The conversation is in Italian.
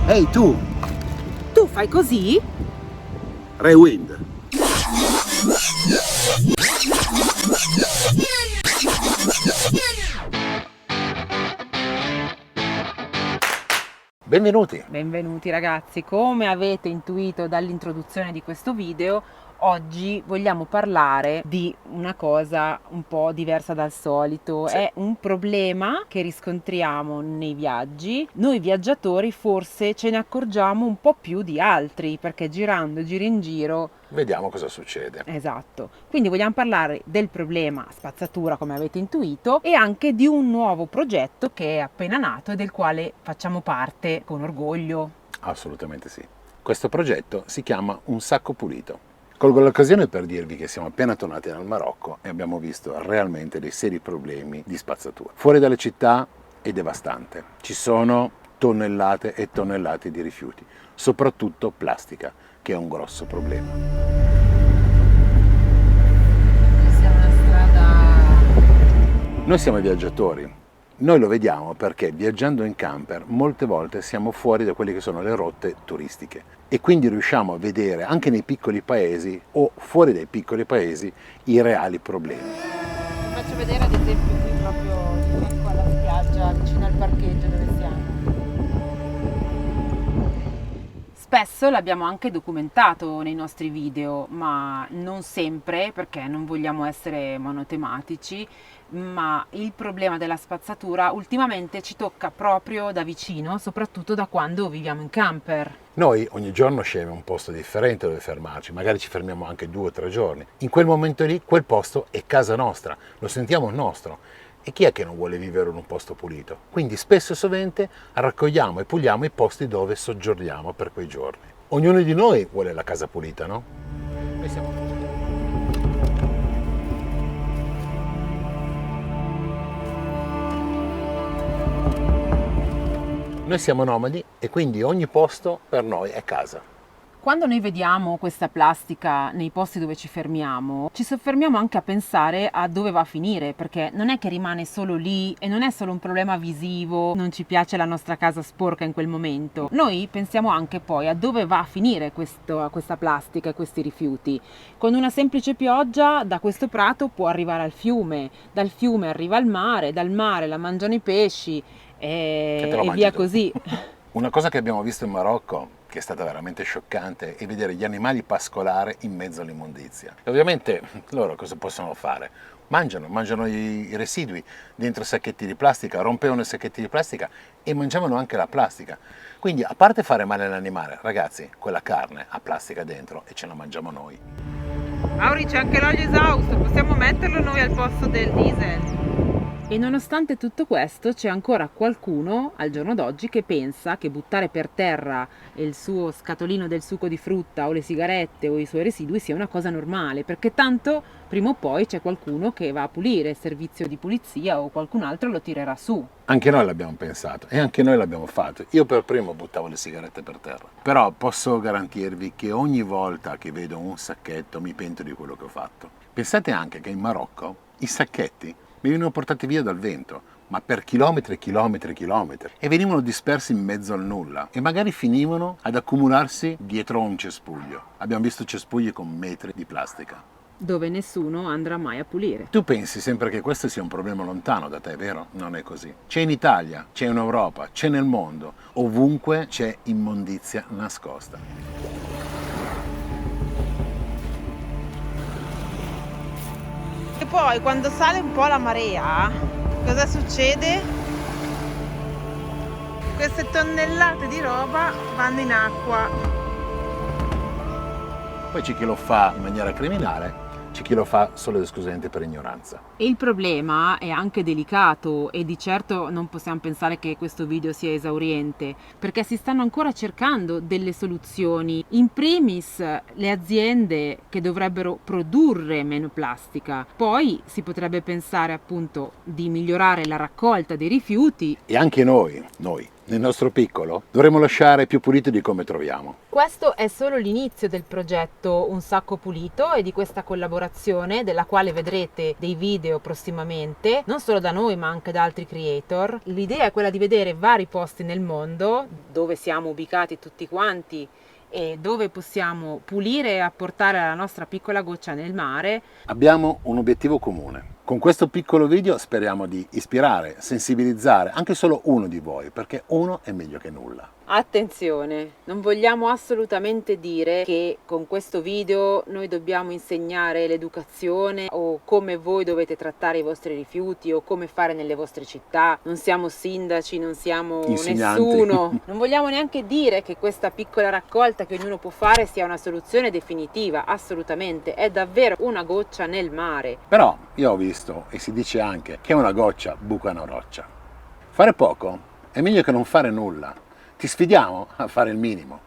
Ehi tu, Tu fai così? Rewind. Benvenuti. Benvenuti ragazzi, come avete intuito dall'introduzione di questo video, oggi vogliamo parlare di una cosa un po' diversa dal solito. Sì. È un problema che riscontriamo nei viaggi. Noi viaggiatori forse ce ne accorgiamo un po' più di altri, perché girando, giro in giro. Vediamo cosa succede. Esatto, quindi vogliamo parlare del problema spazzatura, come avete intuito, e anche di un nuovo progetto che è appena nato e del quale facciamo parte con orgoglio. Assolutamente sì. Questo progetto si chiama Un Sacco Pulito. Colgo l'occasione per dirvi che siamo appena tornati dal Marocco e abbiamo visto realmente dei seri problemi di spazzatura. Fuori dalle città è devastante. Ci sono tonnellate e tonnellate di rifiuti, soprattutto plastica, che è un grosso problema. Siamo una strada. Noi siamo viaggiatori. Noi lo vediamo perché viaggiando in camper molte volte siamo fuori da quelle che sono le rotte turistiche e quindi riusciamo a vedere anche nei piccoli paesi o fuori dai piccoli paesi i reali problemi. Vi faccio vedere ad esempio qui proprio di fianco alla spiaggia, vicino al parcheggio dove siamo. Spesso l'abbiamo anche documentato nei nostri video, ma non sempre, perché non vogliamo essere monotematici, ma il problema della spazzatura ultimamente ci tocca proprio da vicino, soprattutto da quando viviamo in camper. Noi ogni giorno scegliamo un posto differente dove fermarci, magari ci fermiamo anche 2 o 3 giorni. In quel momento lì, quel posto è casa nostra, lo sentiamo nostro. E chi è che non vuole vivere in un posto pulito? Quindi spesso e sovente raccogliamo e puliamo i posti dove soggiorniamo per quei giorni. Ognuno di noi vuole la casa pulita, no? Noi siamo... Noi siamo nomadi e quindi ogni posto per noi è casa. Quando noi vediamo questa plastica nei posti dove ci fermiamo, ci soffermiamo anche a pensare a dove va a finire, perché non è che rimane solo lì e non è solo un problema visivo, non ci piace la nostra casa sporca in quel momento. Noi pensiamo anche poi a dove va a finire questa plastica e questi rifiuti. Con una semplice pioggia da questo prato può arrivare al fiume, dal fiume arriva al mare, dal mare la mangiano i pesci e via così. Una cosa che abbiamo visto in Marocco, che è stata veramente scioccante, è vedere gli animali pascolare in mezzo all'immondizia. E ovviamente loro cosa possono fare? Mangiano i residui dentro sacchetti di plastica, rompevano i sacchetti di plastica e mangiavano anche la plastica. Quindi a parte fare male all'animale, ragazzi, quella carne ha plastica dentro e ce la mangiamo noi. Mauri, c'è anche l'olio esausto, possiamo metterlo noi al posto del diesel? E nonostante tutto questo c'è ancora qualcuno al giorno d'oggi che pensa che buttare per terra il suo scatolino del succo di frutta o le sigarette o i suoi residui sia una cosa normale, perché tanto prima o poi c'è qualcuno che va a pulire, il servizio di pulizia o qualcun altro lo tirerà su. Anche noi l'abbiamo pensato e anche noi l'abbiamo fatto. Io per primo buttavo le sigarette per terra. Però posso garantirvi che ogni volta che vedo un sacchetto mi pento di quello che ho fatto. Pensate anche che in Marocco i sacchetti venivano portati via dal vento, ma per chilometri e chilometri e chilometri, e venivano dispersi in mezzo al nulla e magari finivano ad accumularsi dietro a un cespuglio. Abbiamo visto cespugli con metri di plastica. Dove nessuno andrà mai a pulire. Tu pensi sempre che questo sia un problema lontano da te, vero? Non è così. C'è in Italia, c'è in Europa, c'è nel mondo, ovunque c'è immondizia nascosta. E poi quando sale un po' la marea, cosa succede? Queste tonnellate di roba vanno in acqua. Poi c'è chi lo fa in maniera criminale, c'è chi lo fa solo ed esclusivamente per ignoranza. E il problema è anche delicato e di certo non possiamo pensare che questo video sia esauriente, perché si stanno ancora cercando delle soluzioni. In primis le aziende che dovrebbero produrre meno plastica, poi si potrebbe pensare appunto di migliorare la raccolta dei rifiuti. E anche noi nel nostro piccolo, dovremmo lasciare più pulito di come troviamo. Questo è solo l'inizio del progetto Un Sacco Pulito e di questa collaborazione, della quale vedrete dei video prossimamente, non solo da noi ma anche da altri creator. L'idea è quella di vedere vari posti nel mondo dove siamo ubicati tutti quanti e dove possiamo pulire e apportare la nostra piccola goccia nel mare. Abbiamo un obiettivo comune. Con questo piccolo video speriamo di ispirare, sensibilizzare anche solo uno di voi, perché uno è meglio che nulla. Attenzione, non vogliamo assolutamente dire che con questo video noi dobbiamo insegnare l'educazione o come voi dovete trattare i vostri rifiuti o come fare nelle vostre città. Non siamo sindaci, non siamo Insegnanti. nessuno. Non vogliamo neanche dire che questa piccola raccolta che ognuno può fare sia una soluzione definitiva, assolutamente. È davvero una goccia nel mare. Però io ho visto, e si dice anche, che una goccia buca una roccia. Fare poco è meglio che non fare nulla. Ti sfidiamo a fare il minimo.